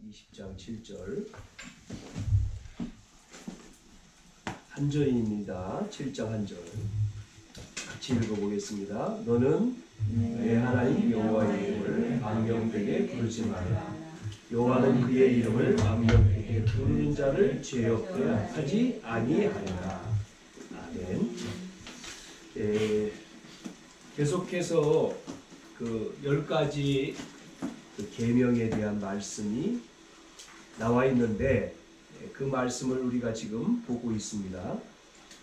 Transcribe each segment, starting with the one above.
20장 7절 한절입니다. 7장 한절 같이 읽어보겠습니다. 너는 내 하나님 여호와의 이름을 망령되게 부르지 말라. 여호와는 그의 이름을 망령되게 부르는 자를 죄 없게 하지 아니하리라. 아멘. 계속해서 그 10가지 그 계명에 대한 말씀이 나와 있는데 그 말씀을 우리가 지금 보고 있습니다.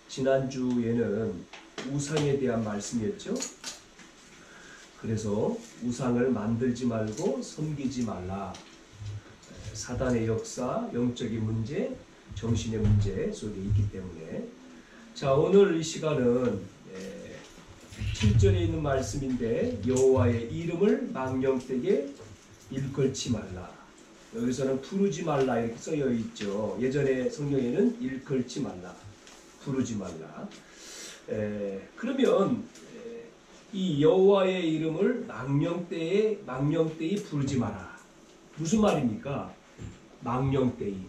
지난주에는 우상에 대한 말씀이었죠. 그래서 우상을 만들지 말고 섬기지 말라. 사단의 역사, 영적인 문제, 정신의 문제 속에 있기 때문에 자, 오늘 이 시간은 7절에 있는 말씀인데 여호와의 이름을 망령되게 일컬지 말라. 여기서는 부르지 말라 이렇게 써여 있죠. 예전에 성경에는 일컬지 말라, 부르지 말라. 그러면 이 여호와의 이름을 망령되이 부르지 마라. 무슨 말입니까? 망령되이.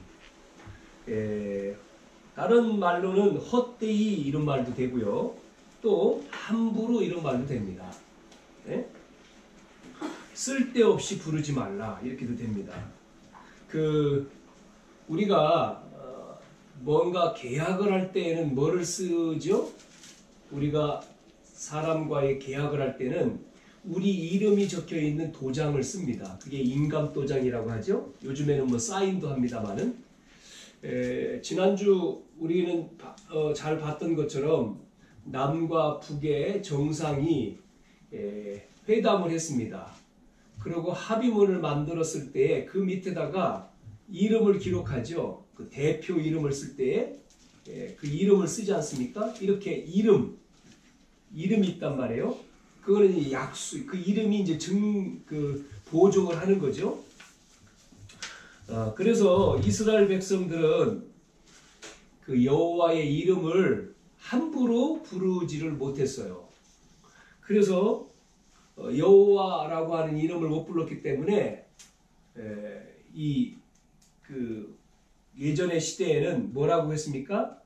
다른 말로는 헛되이 이런 말도 되고요. 또 함부로 이런 말도 됩니다. 네? 쓸데없이 부르지 말라 이렇게도 됩니다. 우리가 뭔가 계약을 할 때에는 뭐를 쓰죠? 우리가 사람과의 계약을 할 때는 우리 이름이 적혀 있는 도장을 씁니다. 그게 인감도장이라고 하죠. 요즘에는 뭐 사인도 합니다만은 지난주 우리는 잘 봤던 것처럼 남과 북의 정상이 회담을 했습니다. 그리고 합의문을 만들었을 때 그 밑에다가 이름을 기록하죠. 그 대표 이름을 쓸 때 그 이름을 쓰지 않습니까? 이렇게 이름이 있단 말이에요. 그거는 약수, 그 이름이 이제 보증을 하는 거죠. 그래서 이스라엘 백성들은 그 여호와의 이름을 함부로 부르지를 못했어요. 그래서 여호와라고 하는 이름을 못 불렀기 때문에 예전의 시대에는 뭐라고 했습니까?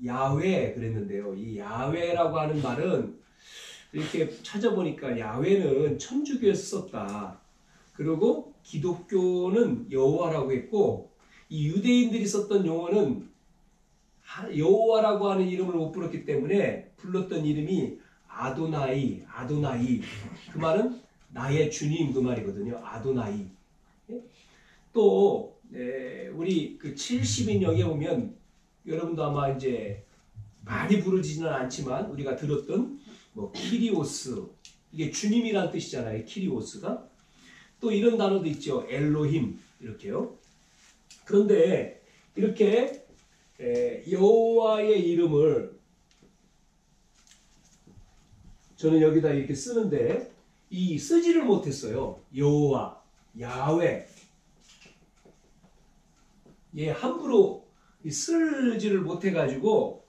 야훼 그랬는데요. 이 야훼라고 하는 말은 이렇게 찾아보니까 야훼는 천주교에서 썼다. 그리고 기독교는 여호와라고 했고 이 유대인들이 썼던 용어는 여호와라고 하는 이름을 못 불렀기 때문에 불렀던 이름이 아도나이. 그 말은 나의 주님 그 말이거든요. 아도나이. 또 우리 그 70인역에 보면 여러분도 아마 이제 많이 부르지는 않지만 우리가 들었던 뭐 키리오스, 이게 주님이란 뜻이잖아요. 키리오스가. 또 이런 단어도 있죠. 엘로힘 이렇게요. 그런데 이렇게 여호와의 이름을 저는 여기다 이렇게 쓰는데 쓰지를 못했어요. 여호와, 야훼. 함부로 쓰지를 못해가지고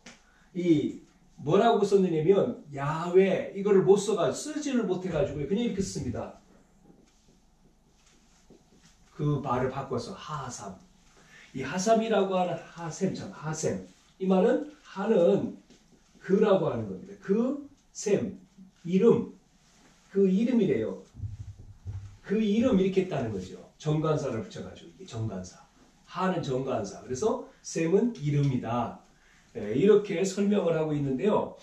뭐라고 썼느냐면 야훼 이거를 못 써가지고 쓰지를 못해가지고 그냥 이렇게 씁니다. 그 말을 바꿔서 하삼. 이 하삼이라고 하는 하셈. 이 말은 하는 그라고 하는 겁니다. 이름. 그 이름이래요. 그 이름 이렇게 했다는 거죠. 정관사를 붙여가지고 이게 정관사. 하는 정관사. 그래서 셈은 이름이다. 이렇게 설명을 하고 있는데요.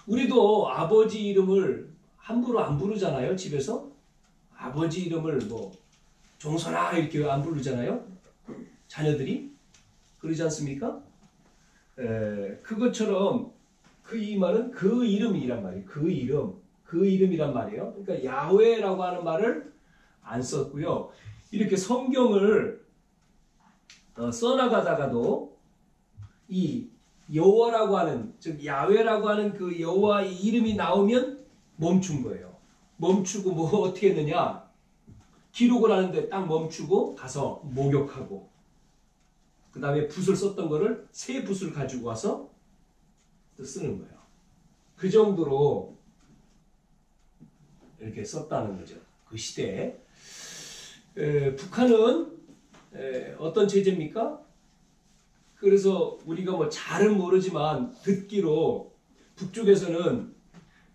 우리도 아버지 이름을 함부로 안 부르잖아요. 집에서. 아버지 이름을 뭐 종선아 이렇게 안 부르잖아요. 자녀들이. 그러지 않습니까? 그것처럼 이 말은 그 이름이란 말이에요. 그 이름이란 말이에요. 그러니까 야훼라고 하는 말을 안 썼고요. 이렇게 성경을 써나가다가도 이 여호와라고 하는, 즉 야훼라고 하는 그 여호와의 이름이 나오면 멈춘 거예요. 멈추고 뭐 어떻게 했느냐? 기록을 하는데 딱 멈추고 가서 목욕하고 그 다음에 붓을 썼던 거를 새 붓을 가지고 와서 또 쓰는 거예요. 그 정도로 이렇게 썼다는 거죠. 그 시대에. 북한은 어떤 체제입니까? 그래서 우리가 뭐 잘은 모르지만 듣기로 북쪽에서는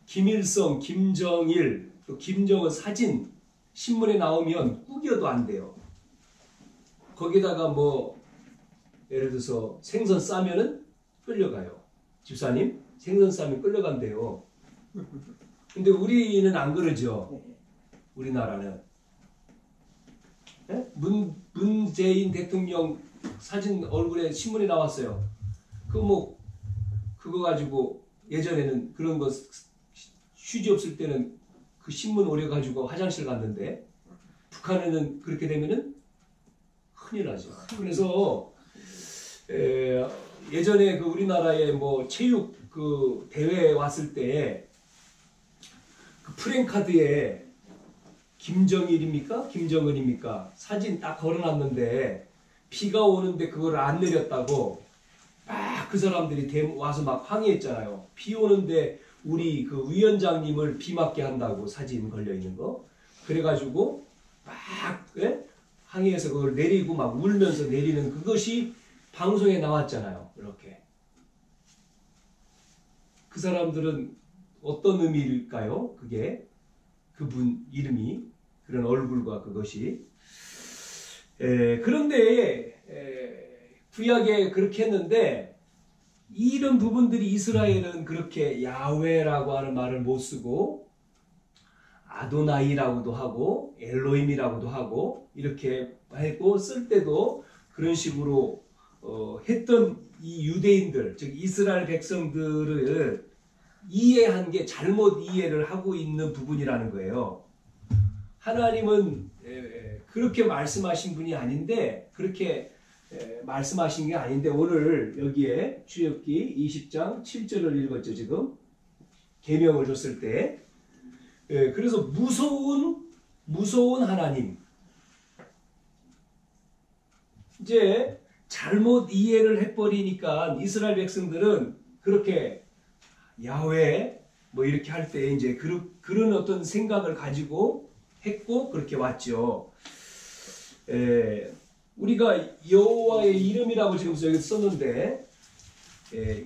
김일성, 김정일, 또 김정은 사진 신문에 나오면 꾸겨도 안 돼요. 거기다가 뭐 예를 들어서 생선 싸면은 끌려가요. 집사님, 생선 싸면 끌려간대요. 근데 우리는 안 그러죠. 우리나라는. 네? 문재인 대통령 사진 얼굴에 신문에 나왔어요. 그거 가지고 예전에는 그런 거 휴지 없을 때는 그 신문 오려가지고 화장실 갔는데 북한에는 그렇게 되면은 큰일 나죠. 그래서 예전에 그 우리나라에 뭐 체육 그 대회 왔을 때 그 프랭카드에 김정일입니까? 김정은입니까? 사진 딱 걸어놨는데 비가 오는데 그걸 안 내렸다고 막 그 사람들이 와서 막 항의했잖아요. 비 오는데 우리 그 위원장님을 비 맞게 한다고 사진 걸려 있는 거. 그래가지고 막 항의해서 그걸 내리고 막 울면서 내리는 그것이 방송에 나왔잖아요. 이렇게. 그 사람들은 어떤 의미일까요? 그게 그분 이름이 그런 얼굴과 그것이. 그런데 구약에 그렇게 했는데 이런 부분들이 이스라엘은 그렇게 야훼라고 하는 말을 못 쓰고 아도나이라고도 하고 엘로힘이라고도 하고 이렇게 했고 쓸 때도 그런 식으로 했던 이 유대인들 즉 이스라엘 백성들을 이해한 게 잘못 이해를 하고 있는 부분이라는 거예요. 하나님은 그렇게 말씀하신 분이 아닌데 그렇게 말씀하신 게 아닌데 오늘 여기에 출애굽기 20장 7절을 읽었죠. 지금 계명을 줬을 때 그래서 무서운 하나님 이제 잘못 이해를 해버리니까 이스라엘 백성들은 그렇게 야훼 뭐 이렇게 할 때 이제 그런 어떤 생각을 가지고 했고 그렇게 왔죠. 우리가 여호와의 이름이라고 지금 여기 썼는데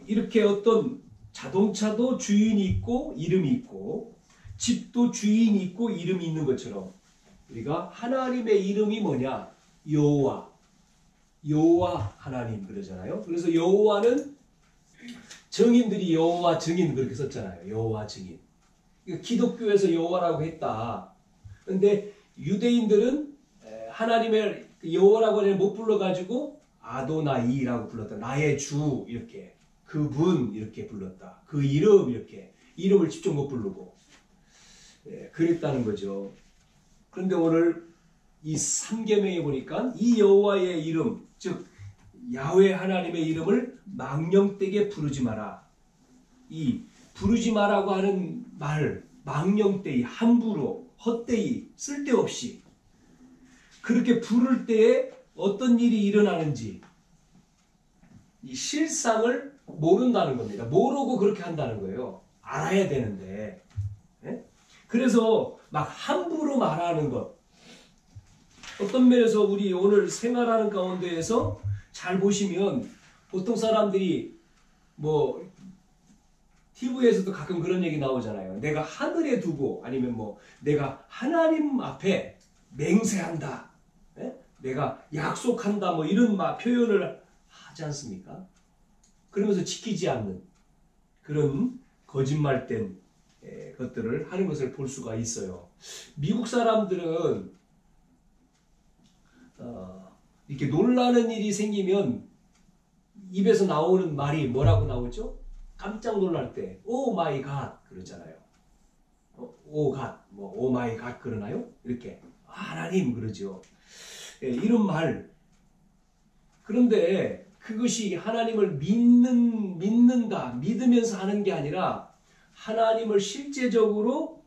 이렇게 어떤 자동차도 주인이 있고 이름이 있고 집도 주인이 있고 이름이 있는 것처럼 우리가 하나님의 이름이 뭐냐? 여호와 하나님 그러잖아요. 그래서 여호와는 정인들이 여호와 증인 그렇게 썼잖아요. 여호와 증인. 기독교에서 여호와라고 했다. 그런데 유대인들은 하나님의 여호와라고 못 불러가지고 아도나이라고 불렀다. 나의 주 이렇게 그분 이렇게 불렀다. 그 이름 이렇게 이름을 직접 못 부르고 그랬다는 거죠. 그런데 오늘 이 3계명에 보니까 이 여호와의 이름 즉 야훼 하나님의 이름을 망령되게 부르지 마라. 이 부르지 마라고 하는 말 망령되이 함부로 헛되이 쓸데없이 그렇게 부를 때에 어떤 일이 일어나는지 이 실상을 모른다는 겁니다. 모르고 그렇게 한다는 거예요. 알아야 되는데. 그래서 막 함부로 말하는 것. 어떤 면에서 우리 오늘 생활하는 가운데에서 잘 보시면 보통 사람들이 뭐 TV에서도 가끔 그런 얘기 나오잖아요. 내가 하늘에 두고 아니면 뭐 내가 하나님 앞에 맹세한다. 내가 약속한다. 뭐 이런 표현을 하지 않습니까? 그러면서 지키지 않는 그런 거짓말된 것들을 하는 것을 볼 수가 있어요. 미국 사람들은 이렇게 놀라는 일이 생기면 입에서 나오는 말이 뭐라고 나오죠? 깜짝 놀랄 때 오 마이 갓 그러잖아요. 오 갓, 뭐 오 마이 갓 그러나요? 이렇게 하나님 그러죠. 이런 말. 그런데 그것이 하나님을 믿는다, 믿으면서 하는 게 아니라 하나님을 실제적으로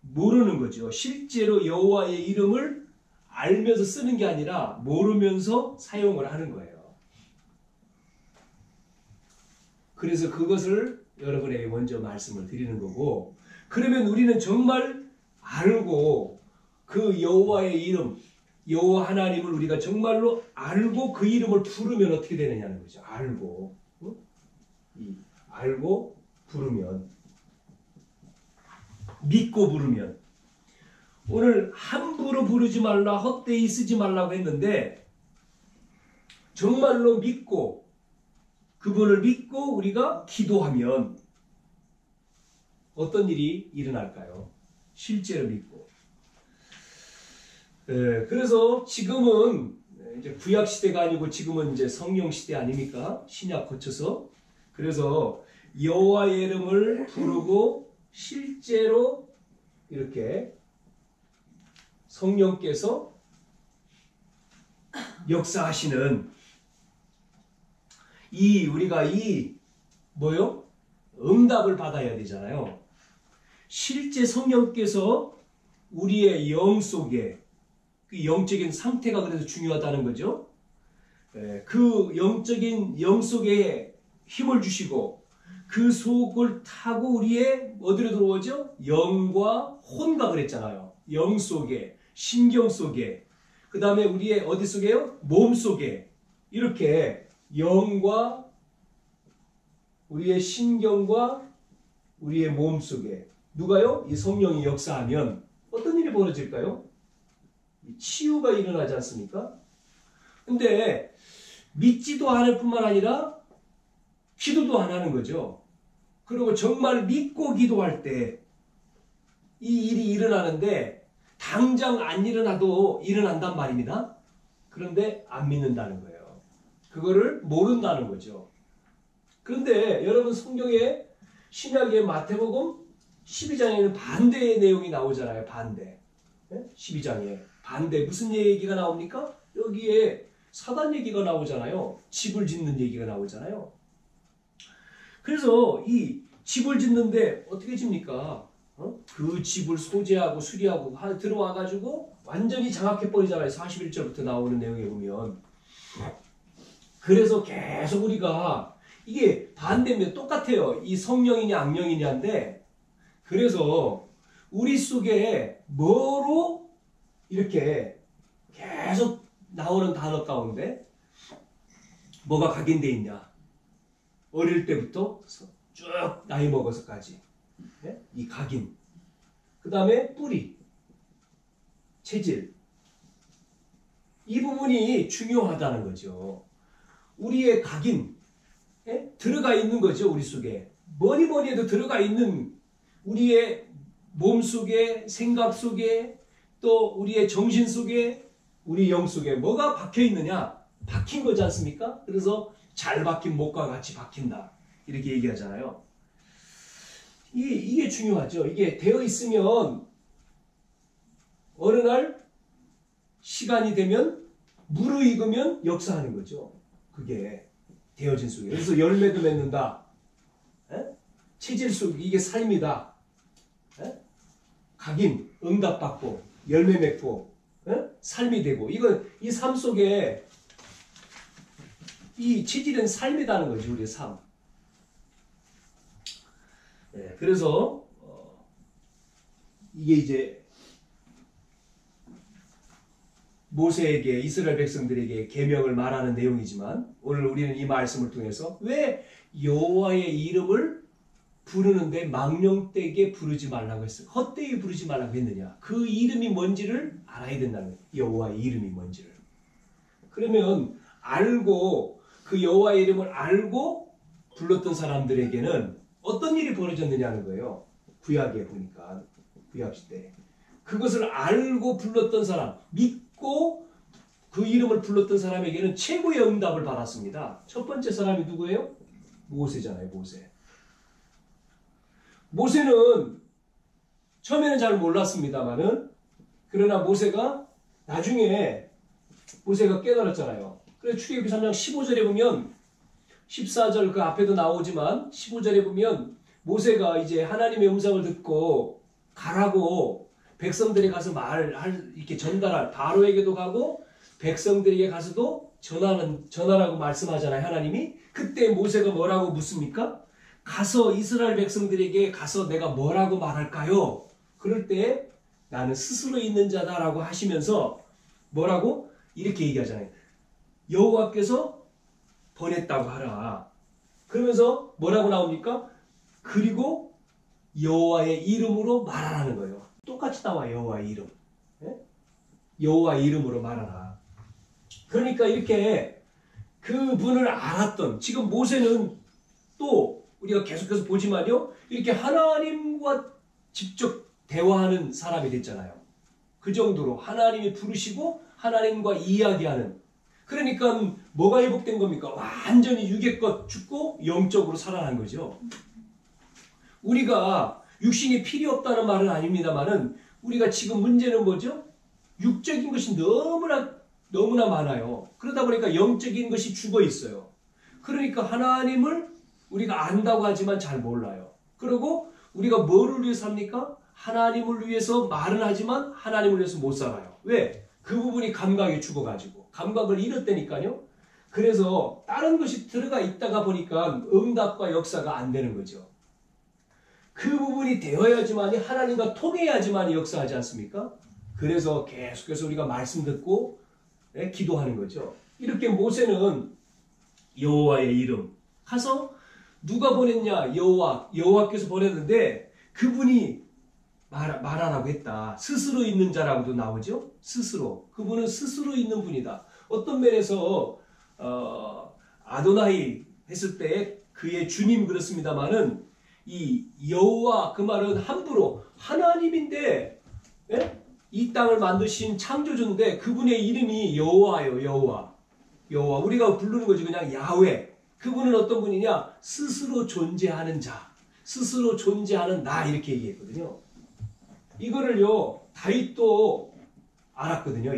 모르는 거죠. 실제로 여호와의 이름을 알면서 쓰는 게 아니라 모르면서 사용을 하는 거예요. 그래서 그것을 여러분에게 먼저 말씀을 드리는 거고 그러면 우리는 정말 알고 그 여호와의 이름 여호와 하나님을 우리가 정말로 알고 그 이름을 부르면 어떻게 되느냐는 거죠. 알고. 알고 부르면, 믿고 부르면. 오늘 함부로 부르지 말라, 헛되이 쓰지 말라고 했는데 정말로 믿고, 그분을 믿고 우리가 기도하면 어떤 일이 일어날까요? 실제로 믿고. 그래서 지금은 이제 구약 시대가 아니고 지금은 이제 성령 시대 아닙니까? 신약 거쳐서. 그래서 여호와의 이름을 부르고 실제로 이렇게 성령께서 역사하시는 우리가 응답을 받아야 되잖아요. 실제 성령께서 우리의 영 속에, 그 영적인 상태가 그래서 중요하다는 거죠. 그 영적인 영 속에 힘을 주시고 그 속을 타고 우리의 어디로 들어오죠? 영과 혼과 그랬잖아요. 영 속에, 신경 속에, 그 다음에 우리의 어디 속에요? 몸 속에. 이렇게 영과 우리의 신경과 우리의 몸 속에 누가요? 이 성령이 역사하면 어떤 일이 벌어질까요? 치유가 일어나지 않습니까? 근데 믿지도 않을 뿐만 아니라 기도도 안 하는 거죠. 그리고 정말 믿고 기도할 때 이 일이 일어나는데 당장 안 일어나도 일어난단 말입니다. 그런데 안 믿는다는 거예요. 그거를 모른다는 거죠. 그런데 여러분 성경에 신약의 마태복음 12장에는 반대의 내용이 나오잖아요. 반대. 12장에 반대 무슨 얘기가 나옵니까? 여기에 사단 얘기가 나오잖아요. 집을 짓는 얘기가 나오잖아요. 그래서 이 집을 짓는데 어떻게 집니까? 그 집을 소재하고 수리하고 들어와가지고 완전히 장악해버리잖아요. 41절부터 나오는 내용에 보면. 그래서 계속 우리가 이게 반대면 똑같아요. 이 성령이냐 악령이냐인데, 그래서 우리 속에 뭐로 이렇게 계속 나오는 단어 가운데 뭐가 각인되어 있냐? 어릴 때부터 쭉 나이 먹어서까지 이 각인, 그 다음에 뿌리, 체질, 이 부분이 중요하다는 거죠. 우리의 각인 들어가 있는 거죠. 우리 속에 뭐니 해도 들어가 있는 우리의 몸 속에, 생각 속에, 또 우리의 정신 속에, 우리 영 속에 뭐가 박혀 있느냐? 박힌 거지 않습니까? 그래서 잘 박힌 목과 같이 박힌다 이렇게 얘기하잖아요. 이게 중요하죠. 이게 되어 있으면 어느 날 시간이 되면 무르익으면 역사하는 거죠. 그게 되어진 속에. 그래서 열매도 맺는다. 체질 속 이게 삶이다. 각인, 응답받고 열매 맺고 삶이 되고, 이건 이 삶 속에 이 체질은 삶이라는 거죠. 우리의 삶. 그래서 이게 이제 모세에게, 이스라엘 백성들에게 계명을 말하는 내용이지만, 오늘 우리는 이 말씀을 통해서 왜 여호와의 이름을 부르는데 망령되게 부르지 말라고 했어요. 헛되이 부르지 말라고 했느냐? 그 이름이 뭔지를 알아야 된다는 거예요. 여호와의 이름이 뭔지를. 그러면 알고, 그 여호와의 이름을 알고 불렀던 사람들에게는 어떤 일이 벌어졌느냐는 거예요. 구약에 보니까, 구약 시대. 그것을 알고 불렀던 사람, 믿고 그 이름을 불렀던 사람에게는 최고의 응답을 받았습니다. 첫 번째 사람이 누구예요? 모세잖아요. 모세는 처음에는 잘 몰랐습니다만은, 그러나 모세가 나중에 모세가 깨달았잖아요. 그래서 출애굽기 3장 15절에 보면, 14절 그 앞에도 나오지만 15절에 보면 모세가 이제 하나님의 음성을 듣고 가라고 백성들에 가서 이렇게 전달할, 바로에게도 가고 백성들에게 가서도 전하라고 말씀하잖아요. 하나님이. 그때 모세가 뭐라고 묻습니까? 가서 이스라엘 백성들에게 가서 내가 뭐라고 말할까요? 그럴 때 나는 스스로 있는 자다라고 하시면서 뭐라고? 이렇게 얘기하잖아요. 여호와께서 보냈다고 하라. 그러면서 뭐라고 나옵니까? 그리고 여호와의 이름으로 말하라는 거예요. 똑같이 나와 여호와의 이름. 예? 여호와의 이름으로 말하라. 그러니까 이렇게 그분을 알았던, 지금 모세는 또 우리가 계속해서 보지만요, 이렇게 하나님과 직접 대화하는 사람이 됐잖아요. 그 정도로 하나님이 부르시고 하나님과 이야기하는. 그러니까 뭐가 회복된 겁니까? 완전히 육의껏 죽고 영적으로 살아난 거죠. 우리가 육신이 필요 없다는 말은 아닙니다만은 우리가 지금 문제는 뭐죠? 육적인 것이 너무나 많아요. 그러다 보니까 영적인 것이 죽어 있어요. 그러니까 하나님을 우리가 안다고 하지만 잘 몰라요. 그리고 우리가 뭐를 위해서 삽니까? 하나님을 위해서 말은 하지만 하나님을 위해서 못 살아요. 왜? 그 부분이 감각이 죽어가지고 감각을 잃었다니까요. 그래서 다른 것이 들어가 있다가 보니까 응답과 역사가 안 되는 거죠. 그 부분이 되어야지만이 하나님과 통해야지만이 역사하지 않습니까? 그래서 계속해서 우리가 말씀 듣고 기도하는 거죠. 이렇게 모세는 여호와의 이름 가서 누가 보냈냐? 여호와께서 보냈는데 그분이 말하라고 했다. 스스로 있는 자라고도 나오죠. 스스로. 그분은 스스로 있는 분이다. 어떤 면에서 아도나이 했을 때 그의 주님 그렇습니다만은 이 여호와 그 말은 함부로 하나님인데 이 땅을 만드신 창조주인데 그분의 이름이 여호와예요. 여호와. 우리가 부르는 거지 그냥 야훼. 그분은 어떤 분이냐? 스스로 존재하는 자. 스스로 존재하는 나 이렇게 얘기했거든요. 이거를요 다윗도 알았거든요.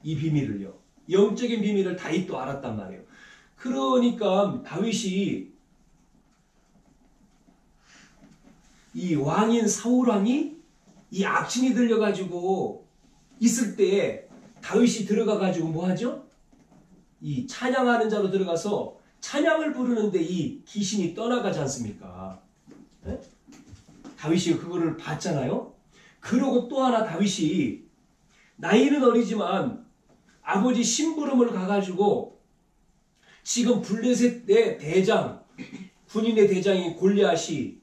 이 비밀을요. 영적인 비밀을 다윗도 알았단 말이에요. 그러니까 다윗이 이 왕인 사울왕이 이 악신이 들려가지고 있을 때 다윗이 들어가가지고 뭐하죠? 이 찬양하는 자로 들어가서 찬양을 부르는데 이 귀신이 떠나가지 않습니까? 네? 다윗이 그거를 봤잖아요. 그러고 또 하나 다윗이 나이는 어리지만 아버지 심부름을 가가지고 지금 블레셋의 대장, 군인의 대장인 골리앗이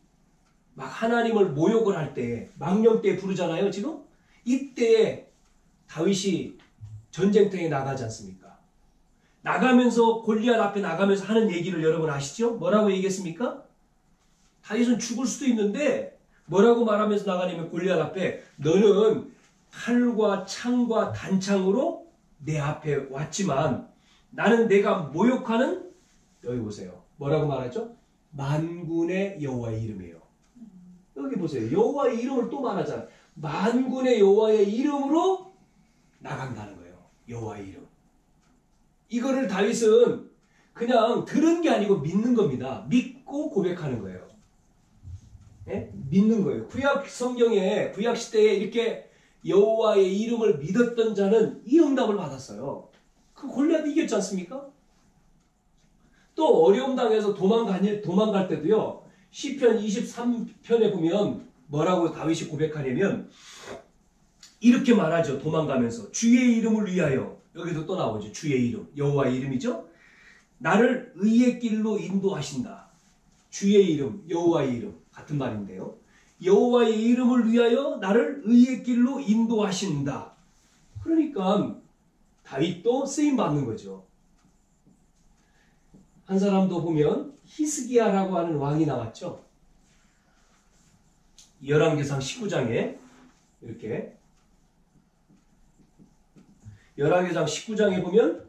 막 하나님을 모욕을 할 때, 망령 때 부르잖아요, 지금? 이때에 다윗이 전쟁터에 나가지 않습니까? 나가면서, 골리앗 앞에 나가면서 하는 얘기를 여러분 아시죠? 뭐라고 얘기했습니까? 다윗은 죽을 수도 있는데, 뭐라고 말하면서 나가냐면 골리앗 앞에, 너는 칼과 창과 단창으로 내 앞에 왔지만, 나는 내가 모욕하는, 여기 보세요. 뭐라고 말하죠? 만군의 여호와의 이름이에요. 여기 보세요. 여호와의 이름을 또 말하잖아요. 만군의 여호와의 이름으로 나간다는 거예요. 여호와의 이름. 이거를 다윗은 그냥 들은 게 아니고 믿는 겁니다. 믿고 고백하는 거예요. 네? 믿는 거예요. 구약 성경에 구약 시대에 이렇게 여호와의 이름을 믿었던 자는 이 응답을 받았어요. 그 골리앗 이겼지 않습니까? 또 어려움 당해서 도망갈 때도요. 시편 23편에 보면 뭐라고 다윗이 고백하냐면 이렇게 말하죠. 도망가면서 주의 이름을 위하여. 여기도 또 나오죠. 주의 이름. 여호와의 이름이죠. 나를 의의 길로 인도하신다. 주의 이름, 여호와의 이름. 같은 말인데요. 여호와의 이름을 위하여 나를 의의 길로 인도하신다. 그러니까 다윗도 쓰임받는 거죠. 한 사람도 보면 히스기야라고 하는 왕이 나왔죠. 열왕기상 19장에 이렇게 열왕기상 19장에 보면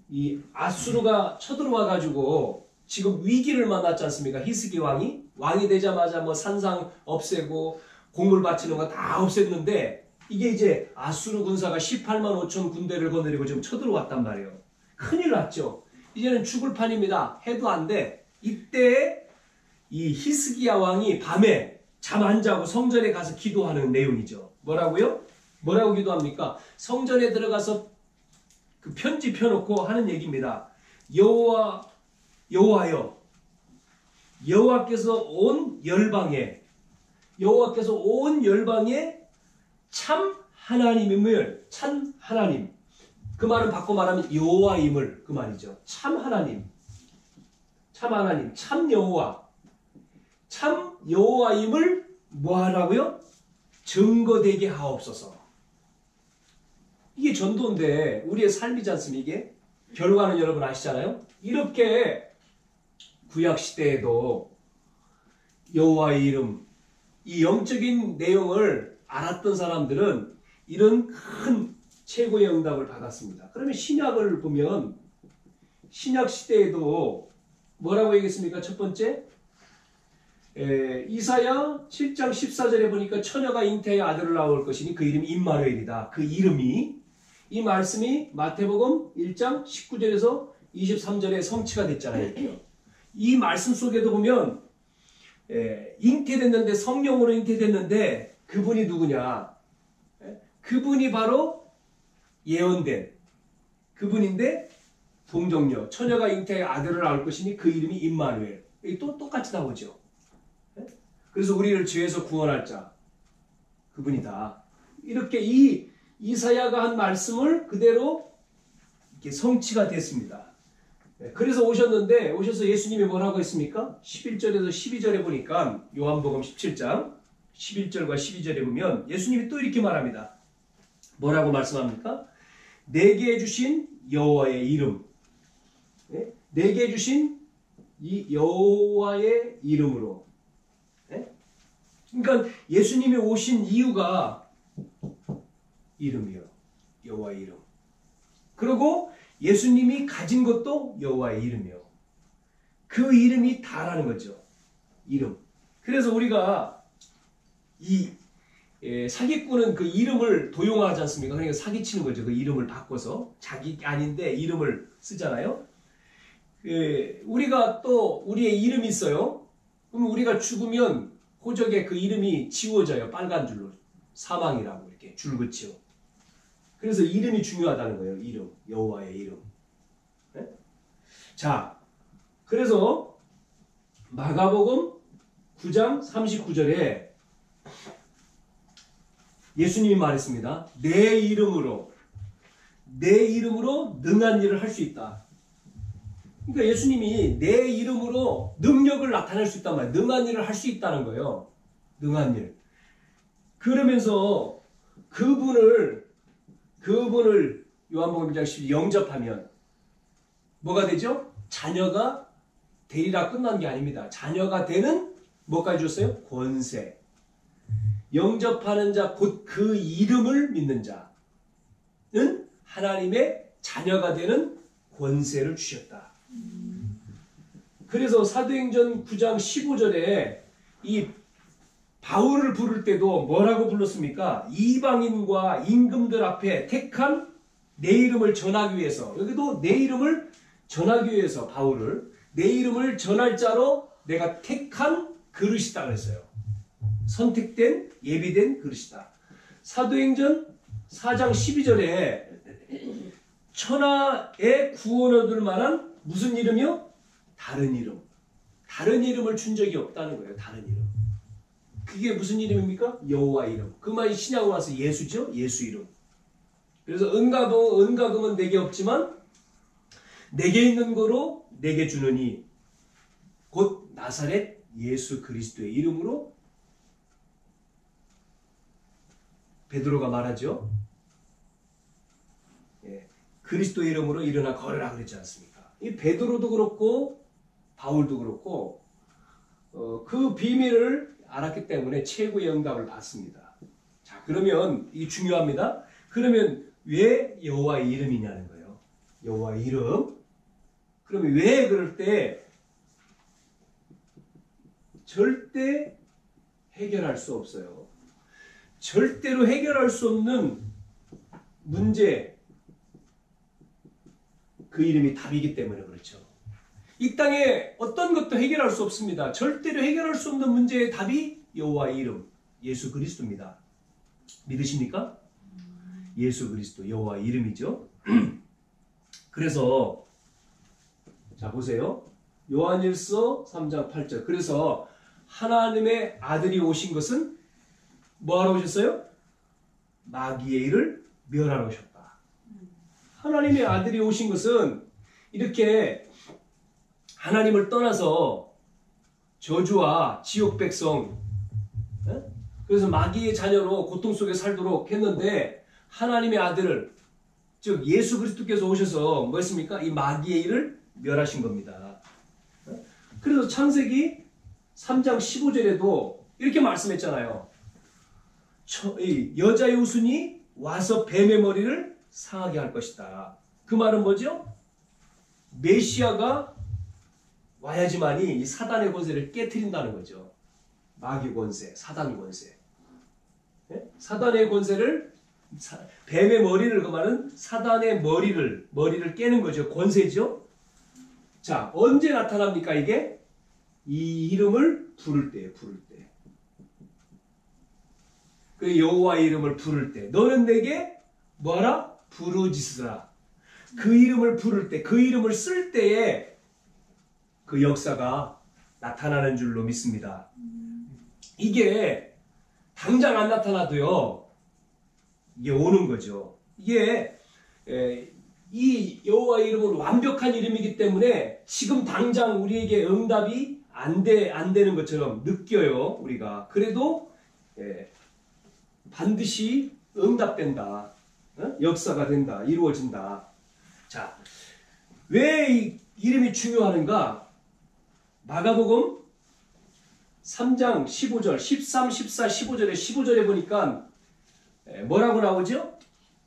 이 아수르가 쳐들어와 가지고 지금 위기를 만났지 않습니까? 히스기 왕이 되자마자 뭐 산상 없애고 곡물 바치는 거 다 없앴는데 이게 이제 아수르 군사가 18만 5천 군대를 거느리고 지금 쳐들어왔단 말이에요. 큰일 났죠. 이제는 죽을 판입니다. 해도 안 돼. 이때 이 히스기야 왕이 밤에 잠 안 자고 성전에 가서 기도하는 내용이죠. 뭐라고요? 뭐라고 기도합니까? 성전에 들어가서 그 편지 펴놓고 하는 얘기입니다. 여호와여, 여호와께서 온 열방에 참 하나님임을, 참 하나님, 그 말은 바꿔 말하면 여호와임을 그 말이죠. 참 하나님, 참 하나님, 참 여호와, 참 여호와임을 뭐 하라고요? 증거되게 하옵소서. 이게 전도인데 우리의 삶이지 않습니까? 이게 결과는 여러분 아시잖아요. 이렇게 구약 시대에도 여호와의 이름, 이 영적인 내용을 알았던 사람들은 이런 큰 최고의 응답을 받았습니다. 그러면 신약을 보면 신약 시대에도 뭐라고 얘기했습니까? 첫 번째, 이사야 7장 14절에 보니까 처녀가 잉태하여 아들을 낳을 것이니 그 이름이 임마누엘이다. 그 이름이, 이 말씀이 마태복음 1장 19절에서 23절에 성취가 됐잖아요. 이 말씀 속에도 보면 잉태됐는데, 성령으로 잉태됐는데 그분이 누구냐? 그분이 바로 예언된 그분인데, 동정녀, 처녀가 잉태하여 아들을 낳을 것이니 그 이름이 임마누엘. 또 똑같이 나오죠. 그래서 우리를 죄에서 구원할 자, 그분이다. 이렇게 이 이사야가 한 말씀을 그대로 이렇게 성취가 됐습니다. 그래서 오셨는데, 오셔서 예수님이 뭐라고 했습니까? 11절에서 12절에 보니까, 요한복음 17장 11절과 12절에 보면 예수님이 또 이렇게 말합니다. 뭐라고 말씀합니까? 내게 주신 여호와의 이름, 내게 주신 이 여호와의 이름으로. 그러니까 예수님이 오신 이유가 이름이요, 여호와의 이름. 그리고 예수님이 가진 것도 여호와의 이름이요. 그 이름이 다라는 거죠. 이름. 그래서 우리가 이 사기꾼은 그 이름을 도용하지 않습니까? 그러니까 사기치는 거죠. 그 이름을 바꿔서 자기 아닌데 이름을 쓰잖아요. 우리가 또 우리의 이름이 있어요. 그럼 우리가 죽으면 호적에 그 이름이 지워져요. 빨간 줄로. 사망이라고 이렇게 줄긋이요. 그래서 이름이 중요하다는 거예요. 이름. 여호와의 이름. 네? 자, 그래서 마가복음 9장 39절에 예수님이 말했습니다. 내 이름으로 능한 일을 할 수 있다. 그러니까 예수님이 내 이름으로 능력을 나타낼 수 있단 말이에요. 능한 일을 할 수 있다는 거예요. 능한 일. 그러면서 그분을 요한복음 1장 12절 영접하면 뭐가 되죠? 자녀가 되리라 끝난 게 아닙니다. 자녀가 되는 뭐까지 줬어요? 권세. 영접하는 자, 곧 그 이름을 믿는 자는 하나님의 자녀가 되는 권세를 주셨다. 그래서 사도행전 9장 15절에 이 바울을 부를 때도 뭐라고 불렀습니까? 이방인과 임금들 앞에 택한 내 이름을 전하기 위해서, 여기도 내 이름을 전하기 위해서 바울을 내 이름을 전할 자로 내가 택한 그릇이다 그랬어요. 선택된, 예비된 그릇이다. 사도행전 4장 12절에 천하의 구원을 얻을 만한 무슨 이름이요? 다른 이름. 다른 이름을 준 적이 없다는 거예요. 다른 이름. 그게 무슨 이름입니까? 여호와 이름. 그 말이 신약으로 와서 예수죠. 예수 이름. 그래서 은가금은 내게 없지만 내게 있는 거로 내게 주느니 곧 나사렛 예수 그리스도의 이름으로 베드로가 말하죠. 그리스도의 이름으로 일어나 걸으라 그랬지 않습니까? 이 베드로도 그렇고 바울도 그렇고 그 비밀을 알았기 때문에 최고의 응답을 받습니다. 자, 그러면 이게 중요합니다. 그러면 왜 여호와의 이름이냐는 거예요. 여호와의 이름. 그러면 왜 그럴 때 절대 해결할 수 없어요. 절대로 해결할 수 없는 문제, 그 이름이 답이기 때문에 그렇죠. 이 땅에 어떤 것도 해결할 수 없습니다. 절대로 해결할 수 없는 문제의 답이 여호와의 이름, 예수 그리스도입니다. 믿으십니까? 예수 그리스도, 여호와의 이름이죠. 그래서 자 보세요. 요한일서 3장 8절. 그래서 하나님의 아들이 오신 것은 뭐하러 오셨어요? 마귀의 일을 멸하러 오셨다. 하나님의 아들이 오신 것은 이렇게 하나님을 떠나서 저주와 지옥 백성, 그래서 마귀의 자녀로 고통 속에 살도록 했는데 하나님의 아들을, 즉 예수 그리스도께서 오셔서 뭐 했습니까? 이 마귀의 일을 멸하신 겁니다. 그래서 창세기 3장 15절에도 이렇게 말씀했잖아요. 여자의 후손이 와서 뱀의 머리를 상하게 할 것이다. 그 말은 뭐죠? 메시아가 와야지만이 이 사단의 권세를 깨트린다는 거죠. 마귀 권세, 사단 권세. 사단의 권세를, 뱀의 머리를, 그 말은 사단의 머리를 깨는 거죠. 권세죠. 자, 언제 나타납니까 이게? 이 이름을 부를 때예요. 부를 때. 그 여호와의 이름을 부를 때, 너는 내게 뭐하라? 부르짖으라. 그 이름을 부를 때, 그 이름을 쓸 때에 그 역사가 나타나는 줄로 믿습니다. 이게 당장 안 나타나도요, 이게 오는 거죠. 이게 이 여호와의 이름은 완벽한 이름이기 때문에 지금 당장 우리에게 응답이 안 되는 것처럼 느껴요, 우리가. 그래도 반드시 응답된다. 역사가 된다. 이루어진다. 자, 왜 이 이름이 중요한가? 마가복음 3장 15절, 13, 14, 15절에 보니까 뭐라고 나오죠?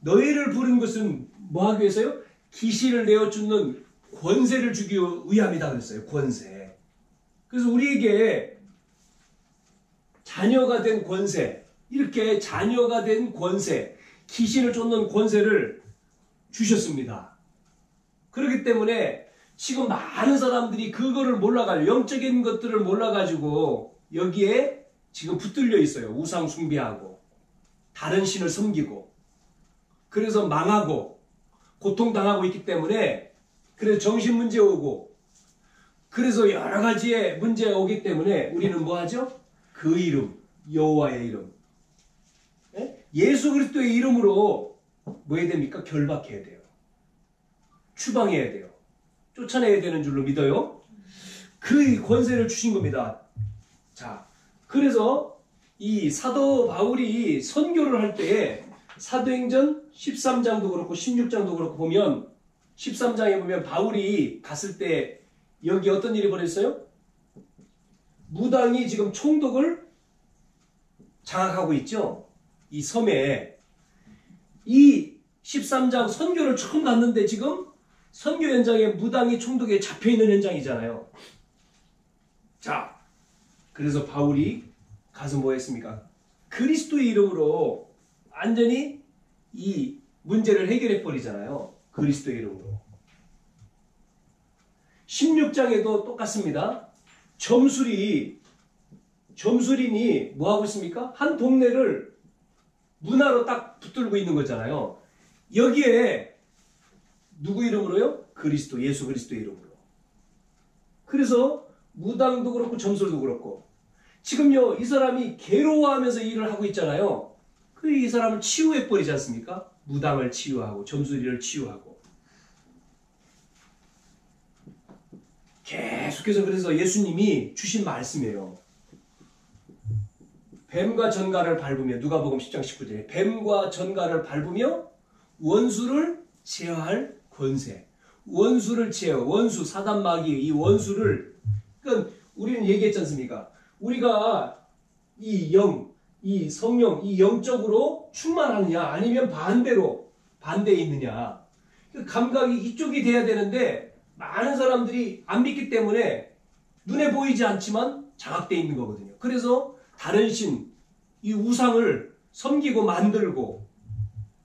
너희를 부른 것은 뭐 하기 위해서요? 기시를 내어쫓는 권세를 주기 위함이다 그랬어요. 권세. 그래서 우리에게 자녀가 된 권세, 이렇게 자녀가 된 권세, 귀신을 쫓는 권세를 주셨습니다. 그렇기 때문에 지금 많은 사람들이 그거를 몰라가지고, 영적인 것들을 몰라가지고 여기에 지금 붙들려 있어요. 우상 숭배하고 다른 신을 섬기고, 그래서 망하고 고통당하고 있기 때문에, 그래서 정신문제 오고, 그래서 여러 가지의 문제가 오기 때문에 우리는 뭐 하죠? 그 이름, 여호와의 이름, 예수 그리스도의 이름으로 뭐 해야 됩니까? 결박해야 돼요. 추방해야 돼요. 쫓아내야 되는 줄로 믿어요. 그 권세를 주신 겁니다. 자, 그래서 이 사도 바울이 선교를 할 때에 사도행전 13장도 그렇고 16장도 그렇고 보면, 13장에 보면 바울이 갔을 때 여기 어떤 일이 벌어졌어요? 무당이 지금 총독을 장악하고 있죠. 이 섬에. 이 13장 선교를 처음 갔는데 지금 선교 현장에 무당이 총독에 잡혀있는 현장이잖아요. 자, 그래서 바울이 가서 뭐 했습니까? 그리스도의 이름으로 완전히 이 문제를 해결해 버리잖아요. 그리스도의 이름으로. 16장에도 똑같습니다. 점술인이 뭐 하고 있습니까? 한 동네를 문화로 딱 붙들고 있는 거잖아요. 여기에 누구 이름으로요? 그리스도, 예수 그리스도 이름으로. 그래서 무당도 그렇고 점술도 그렇고, 지금요 이 사람이 괴로워하면서 일을 하고 있잖아요. 그 이 사람을 치유해 버리지 않습니까? 무당을 치유하고 점술이를 치유하고. 계속해서 그래서 예수님이 주신 말씀이에요. 뱀과 전갈을 밟으며, 누가복음 10장 19절에 뱀과 전갈을 밟으며 원수를 제어할 권세. 원수를 제어, 원수, 사단 마귀, 이 원수를, 그러니까 우리는 얘기했지 않습니까? 우리가 이 영, 이 성령, 이 영적으로 충만하느냐, 아니면 반대에 있느냐. 그 감각이 이쪽이 돼야 되는데 많은 사람들이 안 믿기 때문에 눈에 보이지 않지만 장악되어 있는 거거든요. 그래서 다른 신, 이 우상을 섬기고 만들고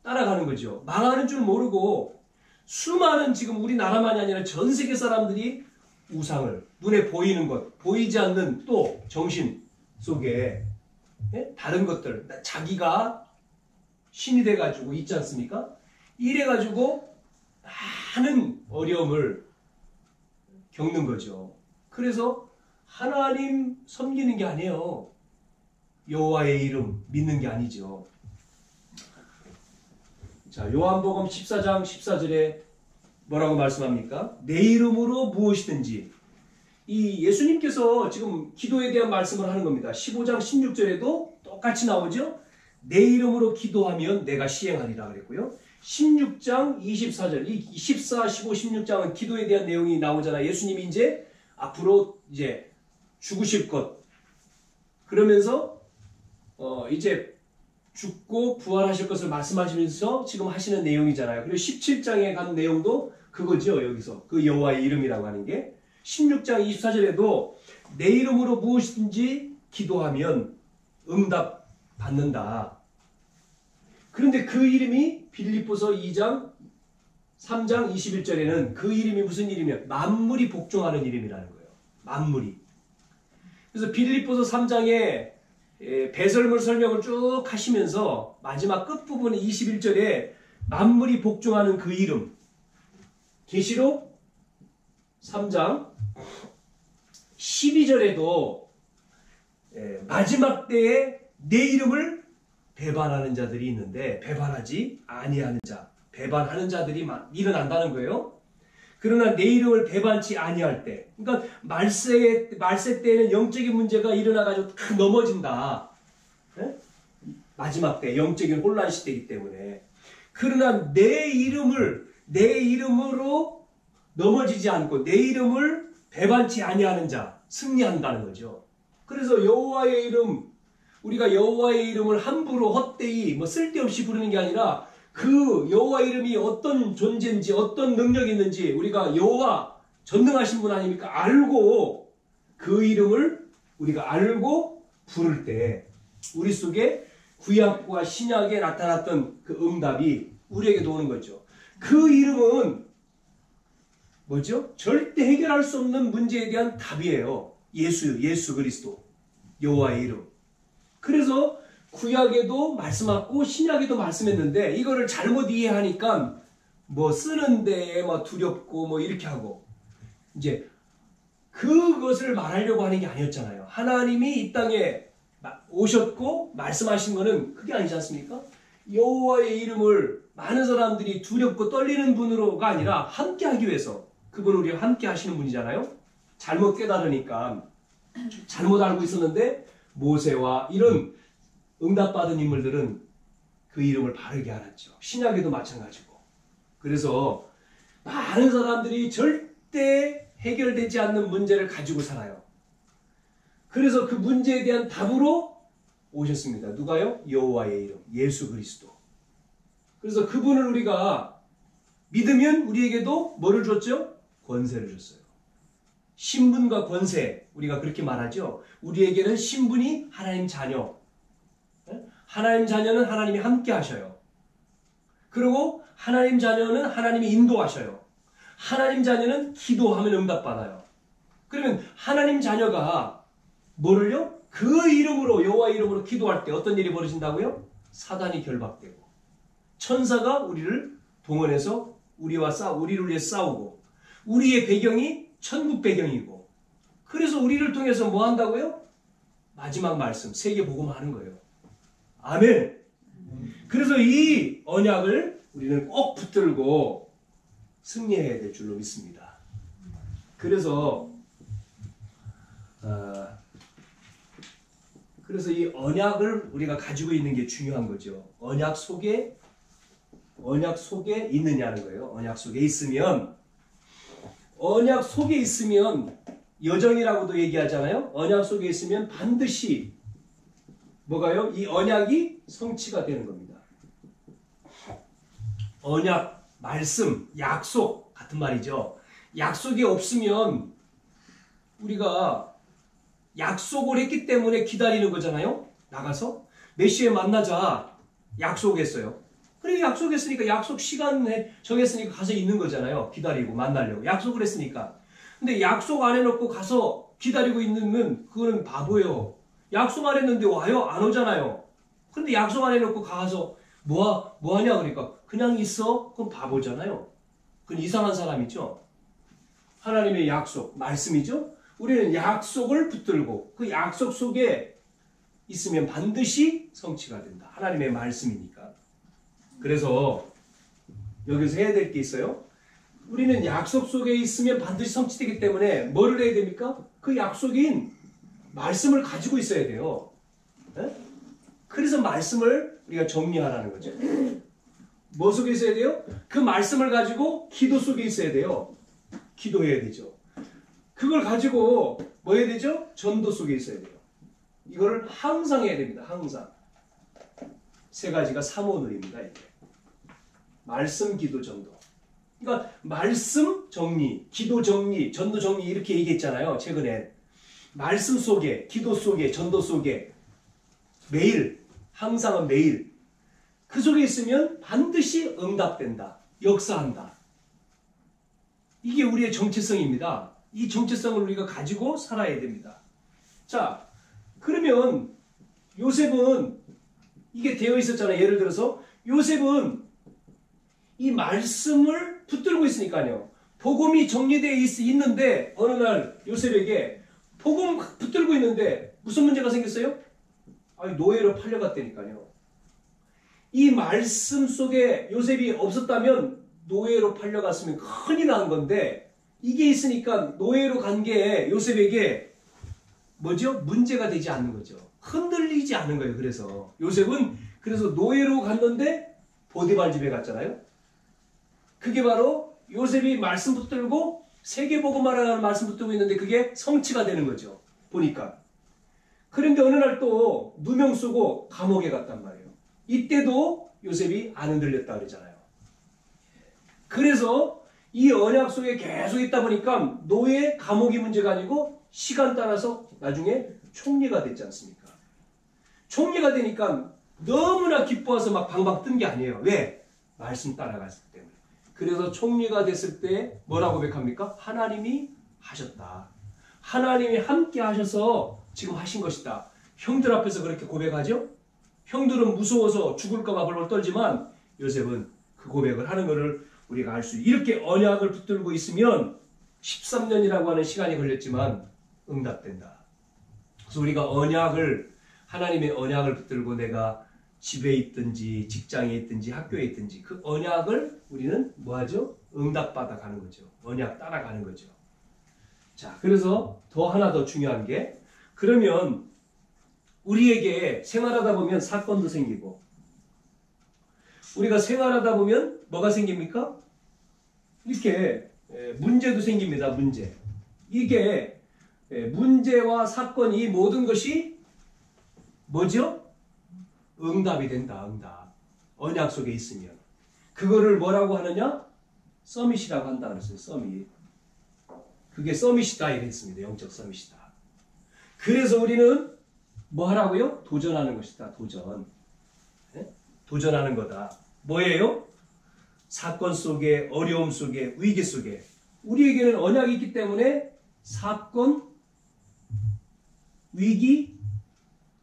따라가는 거죠. 망하는 줄 모르고 수많은, 지금 우리나라만이 아니라 전 세계 사람들이 우상을, 눈에 보이는 것, 보이지 않는 또 정신 속에 다른 것들, 자기가 신이 돼가지고 있지 않습니까? 이래가지고 많은 어려움을 겪는 거죠. 그래서 하나님 섬기는 게 아니에요. 여호와의 이름 믿는 게 아니죠. 자, 요한복음 14장 14절에 뭐라고 말씀합니까? 내 이름으로 무엇이든지. 이 예수님께서 지금 기도에 대한 말씀을 하는 겁니다. 15장 16절에도 똑같이 나오죠? 내 이름으로 기도하면 내가 시행하리라 그랬고요. 16장 24절, 이 14, 15, 16장은 기도에 대한 내용이 나오잖아요. 예수님이 이제 앞으로 이제 죽으실 것. 그러면서 이제 죽고 부활하실 것을 말씀하시면서 지금 하시는 내용이잖아요. 그리고 17장에 간 내용도 그거죠. 여기서 그 여호와의 이름이라고 하는 게 16장 24절에도 내 이름으로 무엇이든지 기도하면 응답 받는다. 그런데 그 이름이 빌립보서 2장 3장 21절에는 그 이름이 무슨 이름이야? 만물이 복종하는 이름이라는 거예요. 만물이. 그래서 빌립보서 3장에 배설물 설명을 쭉 하시면서 마지막 끝부분에 21절에 만물이 복종하는 그 이름. 계시록 3장 12절에도 마지막 때에 내 이름을 배반하는 자들이 있는데 배반하지 아니하는 자, 배반하는 자들이 일어난다는 거예요. 그러나 내 이름을 배반치 아니할 때, 그러니까 말세 때에는 영적인 문제가 일어나가지고 다 넘어진다. 네? 마지막 때 영적인 혼란 시대이기 때문에. 그러나 내 이름으로 넘어지지 않고 내 이름을 배반치 아니하는 자 승리한다는 거죠. 그래서 여호와의 이름, 우리가 여호와의 이름을 함부로 헛되이 쓸데없이 부르는 게 아니라 그 여호와 이름이 어떤 존재인지 어떤 능력이 있는지 우리가 여호와 전능하신 분 아닙니까? 알고 그 이름을 우리가 알고 부를 때 우리 속에 구약과 신약에 나타났던 그 응답이 우리에게도 오는 거죠. 그 이름은 뭐죠? 절대 해결할 수 없는 문제에 대한 답이에요. 예수 그리스도 여호와의 이름. 그래서 구약에도 말씀하고 신약에도 말씀했는데 이거를 잘못 이해하니까 쓰는데 두렵고 이렇게 하고 이제 그것을 말하려고 하는 게 아니었잖아요. 하나님이 이 땅에 오셨고 말씀하신 거는 그게 아니지 않습니까? 여호와의 이름을 많은 사람들이 두렵고 떨리는 분으로가 아니라 함께 하기 위해서 그분은 우리와 함께 하시는 분이잖아요. 잘못 깨달으니까 잘못 알고 있었는데 모세와 이런 응답받은 인물들은 그 이름을 바르게 알았죠. 신약에도 마찬가지고. 그래서 많은 사람들이 절대 해결되지 않는 문제를 가지고 살아요. 그래서 그 문제에 대한 답으로 오셨습니다. 누가요? 여호와의 이름, 예수 그리스도. 그래서 그분을 우리가 믿으면 우리에게도 뭐를 줬죠? 권세를 줬어요. 신분과 권세, 우리가 그렇게 말하죠. 우리에게는 신분이 하나님 자녀. 하나님 자녀는 하나님이 함께 하셔요. 그리고 하나님 자녀는 하나님이 인도하셔요. 하나님 자녀는 기도하면 응답받아요. 그러면 하나님 자녀가 뭐를요? 그 이름으로 여호와 이름으로 기도할 때 어떤 일이 벌어진다고요? 사단이 결박되고 천사가 우리를 동원해서 우리를 위해 싸우고 우리의 배경이 천국 배경이고 그래서 우리를 통해서 뭐 한다고요? 마지막 말씀 세계복음 하는 거예요. 아멘. 그래서 이 언약을 우리는 꼭 붙들고 승리해야 될 줄로 믿습니다. 그래서 이 언약을 우리가 가지고 있는 게 중요한 거죠. 언약 속에 있느냐는 거예요. 언약 속에 있으면 여정이라고도 얘기하잖아요. 언약 속에 있으면 반드시 뭐가요? 이 언약이 성취가 되는 겁니다. 언약, 말씀, 약속 같은 말이죠. 약속이 없으면 우리가 약속을 했기 때문에 기다리는 거잖아요. 나가서 몇 시에 만나자 약속했어요. 그래 약속했으니까 약속 시간 정했으니까 가서 있는 거잖아요. 기다리고 만나려고 약속을 했으니까. 근데 약속 안 해놓고 가서 기다리고 있는 그거는 바보예요. 약속 안 했는데 와요? 안 오잖아요. 근데 약속 안 해놓고 가서 뭐 하냐 그러니까 그냥 있어? 그럼 바보잖아요. 그건 이상한 사람이죠. 하나님의 약속, 말씀이죠. 우리는 약속을 붙들고 그 약속 속에 있으면 반드시 성취가 된다. 하나님의 말씀이니까. 그래서 여기서 해야 될 게 있어요. 우리는 약속 속에 있으면 반드시 성취되기 때문에 뭐를 해야 됩니까? 그 약속인 말씀을 가지고 있어야 돼요. 네? 그래서 말씀을 우리가 정리하라는 거죠. 뭐 속에 있어야 돼요? 그 말씀을 가지고 기도 속에 있어야 돼요. 기도해야 되죠. 그걸 가지고 뭐 해야 되죠? 전도 속에 있어야 돼요. 이거를 항상 해야 됩니다. 항상. 세 가지가 삼원을입니다. 이게. 말씀, 기도, 전도. 그러니까 말씀 정리, 기도 정리, 전도 정리 이렇게 얘기했잖아요. 최근에. 말씀 속에, 기도 속에, 전도 속에 매일, 항상은 매일 그 속에 있으면 반드시 응답된다. 역사한다. 이게 우리의 정체성입니다. 이 정체성을 우리가 가지고 살아야 됩니다. 자, 그러면 요셉은 이게 되어 있었잖아요. 예를 들어서 요셉은 이 말씀을 붙들고 있으니까요. 복음이 정리되어 있는데 어느 날 요셉에게 복음 붙들고 있는데 무슨 문제가 생겼어요? 아니, 노예로 팔려갔다니까요. 이 말씀 속에 요셉이 없었다면 노예로 팔려갔으면 큰일 난 건데 이게 있으니까 노예로 간 게 요셉에게 뭐죠? 문제가 되지 않는 거죠. 흔들리지 않은 거예요. 그래서 요셉은 그래서 노예로 갔는데 보디발 집에 갔잖아요. 그게 바로 요셉이 말씀 붙들고 세계복음화라는 말씀 붙들고 있는데 그게 성취가 되는 거죠. 보니까. 그런데 어느 날 또 누명 쓰고 감옥에 갔단 말이에요. 이때도 요셉이 안 흔들렸다 그러잖아요. 그래서 이 언약 속에 계속 있다 보니까 노예 감옥이 문제가 아니고 시간 따라서 나중에 총리가 됐지 않습니까? 총리가 되니까 너무나 기뻐서 막 방방 뜬 게 아니에요. 왜? 말씀 따라갔기 때문에. 그래서 총리가 됐을 때 뭐라고 고백합니까? 하나님이 하셨다. 하나님이 함께 하셔서 지금 하신 것이다. 형들 앞에서 그렇게 고백하죠? 형들은 무서워서 죽을까 봐 벌벌 떨지만 요셉은 그 고백을 하는 것을 우리가 알 수 이렇게 언약을 붙들고 있으면 13년이라고 하는 시간이 걸렸지만 응답된다. 그래서 우리가 하나님의 언약을 붙들고 내가 집에 있든지 직장에 있든지 학교에 있든지 그 언약을 우리는 뭐하죠? 응답받아 가는 거죠. 언약 따라가는 거죠. 자, 그래서 하나 더 중요한 게 그러면 우리에게 생활하다 보면 사건도 생기고 우리가 생활하다 보면 뭐가 생깁니까? 이렇게 문제도 생깁니다. 문제. 이게 문제와 사건 이 모든 것이 뭐죠? 응답이 된다. 응답. 언약 속에 있으면. 그거를 뭐라고 하느냐? 서밋이라고 한다 그랬어요. 서밋. 그게 서밋이다 이랬습니다. 영적 서밋이다. 그래서 우리는 뭐 하라고요? 도전하는 것이다. 도전. 네? 도전하는 거다. 뭐예요? 사건 속에, 어려움 속에, 위기 속에. 우리에게는 언약이 있기 때문에 사건, 위기,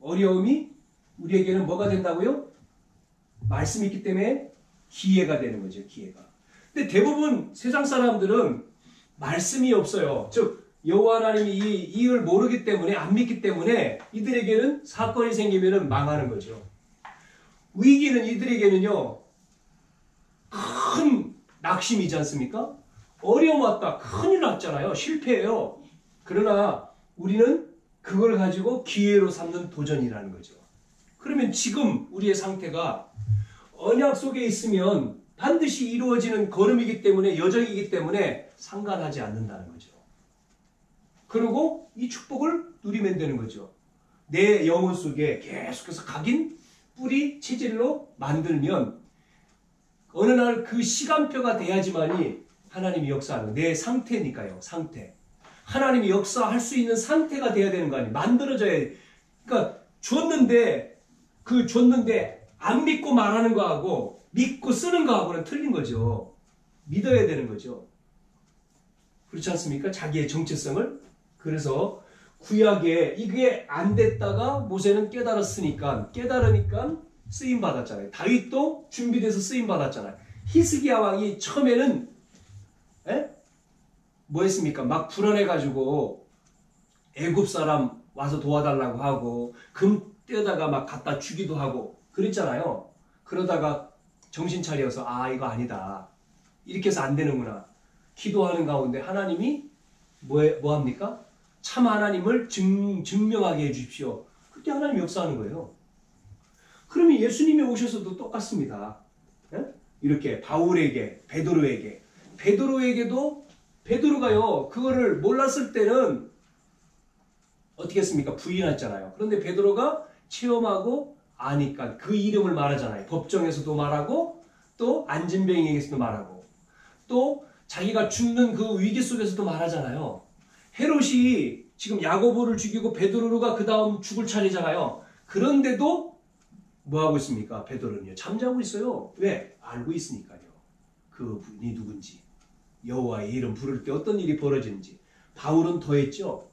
어려움이 우리에게는 뭐가 된다고요? 말씀이 있기 때문에 기회가 되는 거죠. 기회가. 근데 대부분 세상 사람들은 말씀이 없어요. 즉 여호와 하나님이 이걸 모르기 때문에 안 믿기 때문에 이들에게는 사건이 생기면 망하는 거죠. 위기는 이들에게는요. 큰 낙심이지 않습니까? 어려움 왔다. 큰일 났잖아요. 실패해요. 그러나 우리는 그걸 가지고 기회로 삼는 도전이라는 거죠. 그러면 지금 우리의 상태가 언약 속에 있으면 반드시 이루어지는 걸음이기 때문에 여정이기 때문에 상관하지 않는다는 거죠. 그리고 이 축복을 누리면 되는 거죠. 내 영혼 속에 계속해서 각인 뿌리 체질로 만들면 어느 날 그 시간표가 돼야지만이 하나님이 역사하는 내 상태니까요. 상태. 하나님이 역사할 수 있는 상태가 돼야 되는 거 아니에요. 만들어져야 돼. 그러니까 줬는데 안 믿고 말하는 거하고 믿고 쓰는 거하고는 틀린 거죠. 믿어야 되는 거죠. 그렇지 않습니까? 자기의 정체성을. 그래서 구약에 이게 안 됐다가 모세는 깨달으니까 쓰임 받았잖아요. 다윗도 준비돼서 쓰임 받았잖아요. 히스기야 왕이 처음에는 뭐 했습니까? 막 불안해가지고 애굽 사람 와서 도와달라고 하고 금 떼다가 막 갖다 주기도 하고 그랬잖아요. 그러다가 정신 차려서 이거 아니다. 이렇게 해서 안 되는구나. 기도하는 가운데 하나님이 뭐 합니까? 참 하나님을 증명하게 해주십시오. 그때 하나님 역사하는 거예요. 그러면 예수님이 오셔서도 똑같습니다. 예? 이렇게 바울에게, 베드로에게도 베드로가요, 그거를 몰랐을 때는 어떻게 했습니까? 부인했잖아요. 그런데 베드로가 체험하고 아니까 그 이름을 말하잖아요. 법정에서도 말하고 또 안진뱅이에게서도 말하고 또 자기가 죽는 그 위기 속에서도 말하잖아요. 헤롯이 지금 야고보를 죽이고 베드로가 그 다음 죽을 차례잖아요. 그런데도 뭐하고 있습니까? 베드로는요. 잠자고 있어요. 왜? 알고 있으니까요. 그 분이 누군지. 여호와의 이름 부를 때 어떤 일이 벌어지는지. 바울은 더했죠.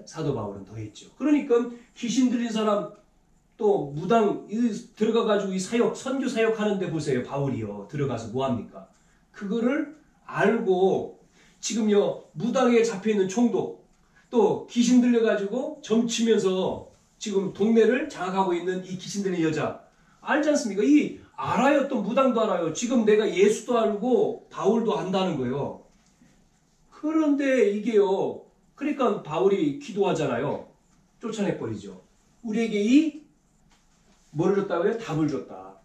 사도 바울은 더했죠. 그러니까 귀신 들린 사람 또 무당 들어가가지고 이 사역, 선교 사역 하는데 보세요. 바울이요. 들어가서 뭐합니까? 그거를 알고 지금요 무당에 잡혀있는 총독 또 귀신 들려가지고 점치면서 지금 동네를 장악하고 있는 이 귀신 들린 여자 알지 않습니까? 이 알아요. 또 무당도 알아요. 지금 내가 예수도 알고 바울도 안다는 거예요. 그런데 이게요. 그러니까 바울이 기도하잖아요. 쫓아내버리죠. 우리에게 뭐를 줬다고요? 답을 줬다.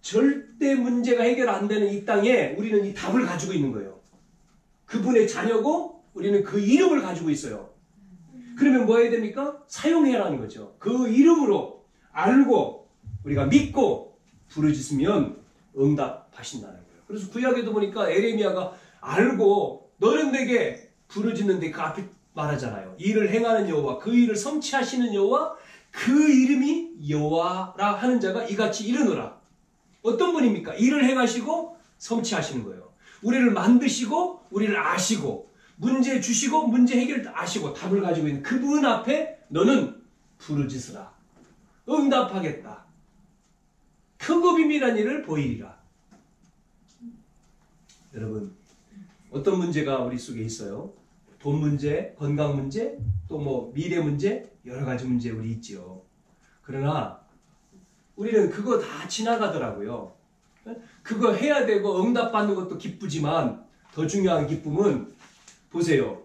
절대 문제가 해결 안 되는 이 땅에 우리는 이 답을 가지고 있는 거예요. 그분의 자녀고 우리는 그 이름을 가지고 있어요. 그러면 뭐 해야 됩니까? 사용해라는 거죠. 그 이름으로 알고 우리가 믿고 부르짖으면 응답하신다는 거예요. 그래서 구약에도 보니까 에레미야가 알고 너는 내게 부르짖는데 그 앞에 말하잖아요. 일을 행하는 여호와, 그 일을 성취하시는 여호와, 그 이름이 여호와라 하는 자가 이같이 이르노라. 어떤 분입니까? 일을 행하시고 성취하시는 거예요. 우리를 만드시고 우리를 아시고 문제 주시고 문제 해결 아시고 답을 가지고 있는 그분 앞에 너는 부르짖으라. 응답하겠다. 크고 비밀한 일을 보이리라. 여러분 어떤 문제가 우리 속에 있어요? 돈 문제, 건강 문제, 또 뭐 미래 문제, 여러 가지 문제 우리 있죠. 그러나 우리는 그거 다 지나가더라고요. 그거 해야 되고 응답받는 것도 기쁘지만 더 중요한 기쁨은 보세요.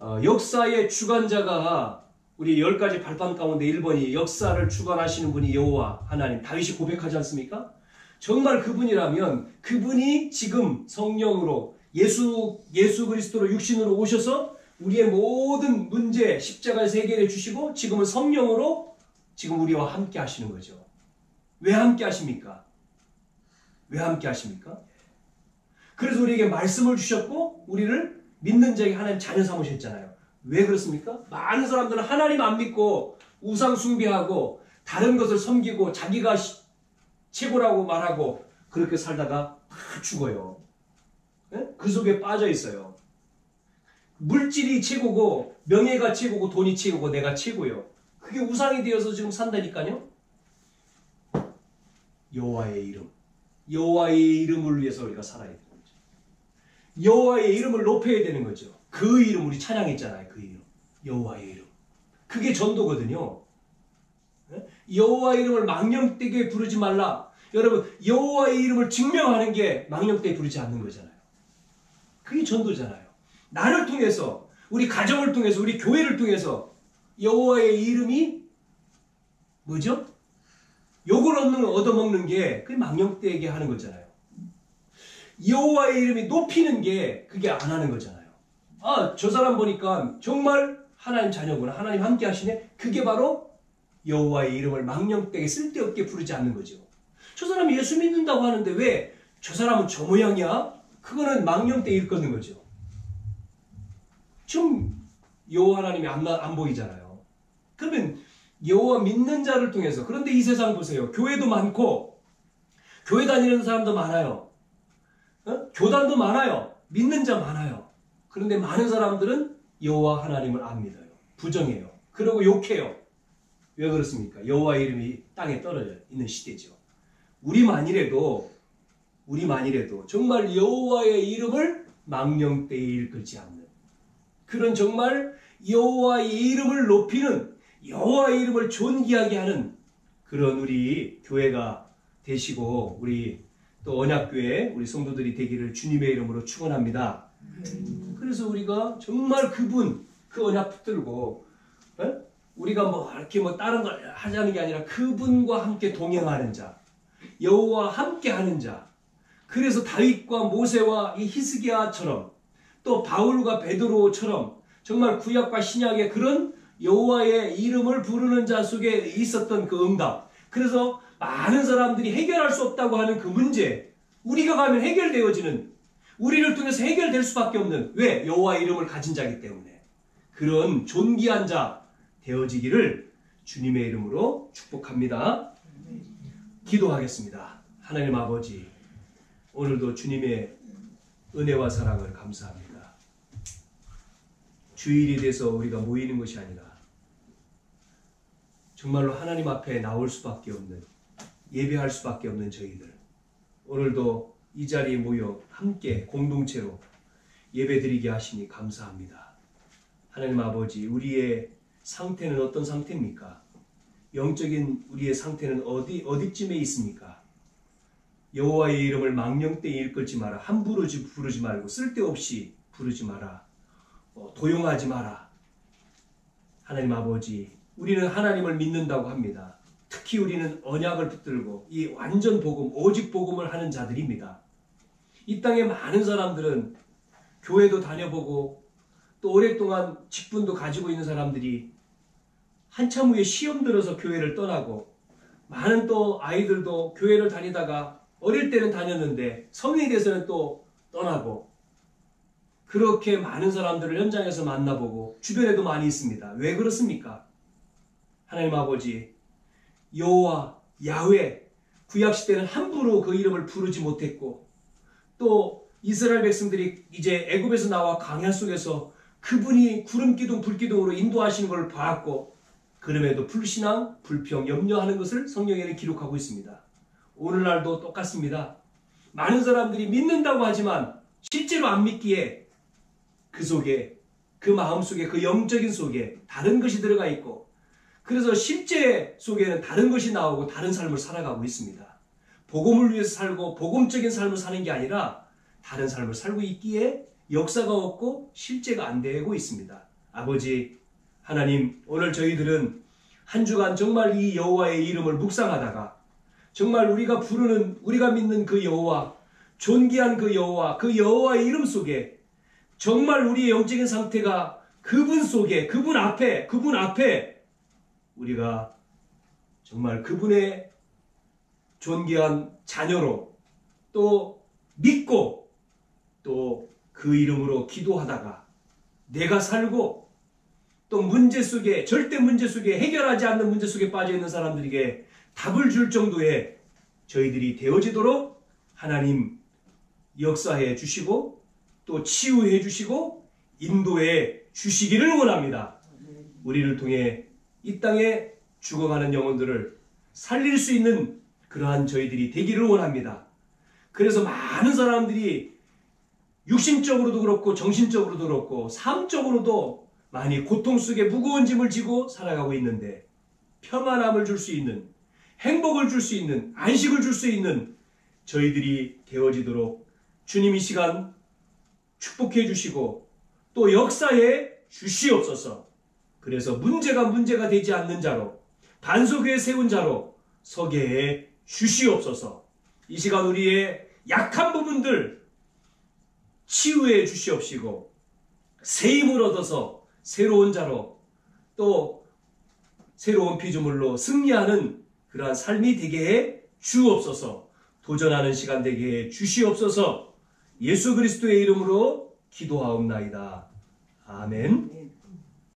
역사의 주관자가 우리 10가지 발판 가운데 1번이 역사를 주관하시는 분이 여호와 하나님, 다윗이 고백하지 않습니까? 정말 그분이라면 그분이 지금 성령으로 예수 그리스도로 육신으로 오셔서 우리의 모든 문제 십자가에서 해결해 주시고 지금은 성령으로 지금 우리와 함께 하시는 거죠. 왜 함께 하십니까? 왜 함께 하십니까? 그래서 우리에게 말씀을 주셨고 우리를 믿는 자에게 하나님 자녀 삼으셨잖아요. 왜 그렇습니까? 많은 사람들은 하나님 안 믿고 우상 숭배하고 다른 것을 섬기고 자기가 최고라고 말하고 그렇게 살다가 다 죽어요. 그 속에 빠져 있어요. 물질이 최고고 명예가 최고고 돈이 최고고 내가 최고요. 그게 우상이 되어서 지금 산다니까요. 여호와의 이름, 여호와의 이름을 위해서 우리가 살아야 되는 거죠. 여호와의 이름을 높여야 되는 거죠. 그 이름 우리 찬양했잖아요. 그 이름, 여호와의 이름. 그게 전도거든요. 여호와의 이름을 망령되게 부르지 말라. 여러분 여호와의 이름을 증명하는 게 망령되게 부르지 않는 거잖아요. 그게 전도잖아요. 나를 통해서 우리 가정을 통해서 우리 교회를 통해서 여호와의 이름이 뭐죠? 욕을 얻어먹는 게 그게 망령되게 하는 거잖아요. 여호와의 이름이 높이는 게 그게 안 하는 거잖아요. 아, 저 사람 보니까 정말 하나님 자녀구나. 하나님 함께 하시네. 그게 바로 여호와의 이름을 망령되게 쓸데없게 부르지 않는 거죠. 저 사람이 예수 믿는다고 하는데 왜 저 사람은 저 모양이야? 그거는 망령되게 일컫는 거죠. 지금 여호와 하나님이 안 보이잖아요. 그러면 여호와 믿는 자를 통해서, 그런데 이 세상 보세요. 교회도 많고 교회 다니는 사람도 많아요. 교단도 많아요. 믿는 자 많아요. 그런데 많은 사람들은 여호와 하나님을 안 믿어요. 부정해요. 그리고 욕해요. 왜 그렇습니까? 여호와 이름이 땅에 떨어져 있는 시대죠. 우리만이라도 정말 여호와의 이름을 망령되이 일컬지 않는 그런 정말 여호와의 이름을 높이는, 여호와의 이름을 존귀하게 하는 그런 우리 교회가 되시고 우리 또 언약교회 우리 성도들이 되기를 주님의 이름으로 축원합니다. 그래서 우리가 정말 그 언약 붙들고 우리가 뭐 이렇게 뭐 다른 걸 하자는 게 아니라 그분과 함께 동행하는 자, 여호와와 함께 하는 자. 그래서 다윗과 모세와 이 히스기야처럼 또 바울과 베드로처럼 정말 구약과 신약의 그런 여호와의 이름을 부르는 자 속에 있었던 그 응답. 그래서 많은 사람들이 해결할 수 없다고 하는 그 문제, 우리가 가면 해결되어지는, 우리를 통해서 해결될 수밖에 없는, 왜? 여호와의 이름을 가진 자이기 때문에. 그런 존귀한 자 되어지기를 주님의 이름으로 축복합니다. 기도하겠습니다. 하나님 아버지, 오늘도 주님의 은혜와 사랑을 감사합니다. 주일이 돼서 우리가 모이는 것이 아니라 정말로 하나님 앞에 나올 수밖에 없는, 예배할 수밖에 없는 저희들, 오늘도 이 자리에 모여 함께 공동체로 예배드리게 하시니 감사합니다. 하나님 아버지, 우리의 상태는 어떤 상태입니까? 영적인 우리의 상태는 어디쯤에 있습니까? 여호와의 이름을 망령되이 일컫지 마라. 함부로 부르지 말고 쓸데없이 부르지 마라. 도용하지 마라. 하나님 아버지, 우리는 하나님을 믿는다고 합니다. 특히 우리는 언약을 붙들고 이 완전 복음, 오직 복음을 하는 자들입니다. 이 땅에 많은 사람들은 교회도 다녀보고 또 오랫동안 직분도 가지고 있는 사람들이 한참 후에 시험 들어서 교회를 떠나고, 많은 또 아이들도 교회를 다니다가 어릴 때는 다녔는데 성인이 돼서는 또 떠나고, 그렇게 많은 사람들을 현장에서 만나보고 주변에도 많이 있습니다. 왜 그렇습니까? 하나님 아버지, 여호와, 야훼, 구약시대는 함부로 그 이름을 부르지 못했고, 또 이스라엘 백성들이 이제 애굽에서 나와 광야 속에서 그분이 구름기둥, 불기둥으로 인도하시는 걸 봤고, 그럼에도 불신앙, 불평, 염려하는 것을 성경에는 기록하고 있습니다. 오늘날도 똑같습니다. 많은 사람들이 믿는다고 하지만 실제로 안 믿기에 그 속에, 그 마음속에, 그 영적인 속에 다른 것이 들어가 있고, 그래서 실제 속에는 다른 것이 나오고 다른 삶을 살아가고 있습니다. 복음을 위해서 살고 복음적인 삶을 사는 게 아니라 다른 삶을 살고 있기에 역사가 없고 실제가 안 되고 있습니다. 아버지 하나님, 오늘 저희들은 한 주간 정말 이 여호와의 이름을 묵상하다가 정말 우리가 부르는, 우리가 믿는 그 여호와, 존귀한 그 여호와, 그 여호와의 이름 속에 정말 우리의 영적인 상태가 그분 속에, 그분 앞에 우리가 정말 그분의 존귀한 자녀로 또 믿고 또 그 이름으로 기도하다가 내가 살고 또 문제 속에, 절대 문제 속에, 해결하지 않는 문제 속에 빠져있는 사람들에게 답을 줄 정도의 저희들이 되어지도록 하나님 역사해 주시고 또 치유해 주시고 인도해 주시기를 원합니다. 우리를 통해 이 땅에 죽어가는 영혼들을 살릴 수 있는 그러한 저희들이 되기를 원합니다. 그래서 많은 사람들이 육신적으로도 그렇고 정신적으로도 그렇고 삶적으로도 많이 고통 속에 무거운 짐을 지고 살아가고 있는데, 평안함을 줄 수 있는, 행복을 줄 수 있는, 안식을 줄 수 있는 저희들이 되어지도록 주님 이 시간 축복해 주시고 또 역사해 주시옵소서. 그래서 문제가 되지 않는 자로, 반석에 세운 자로 서게 해 주시옵소서. 이 시간 우리의 약한 부분들 치유해 주시옵시고 새 힘을 얻어서 새로운 자로 또 새로운 피조물로 승리하는 그러한 삶이 되게 해 주옵소서. 도전하는 시간 되게 해 주시옵소서. 예수 그리스도의 이름으로 기도하옵나이다. 아멘.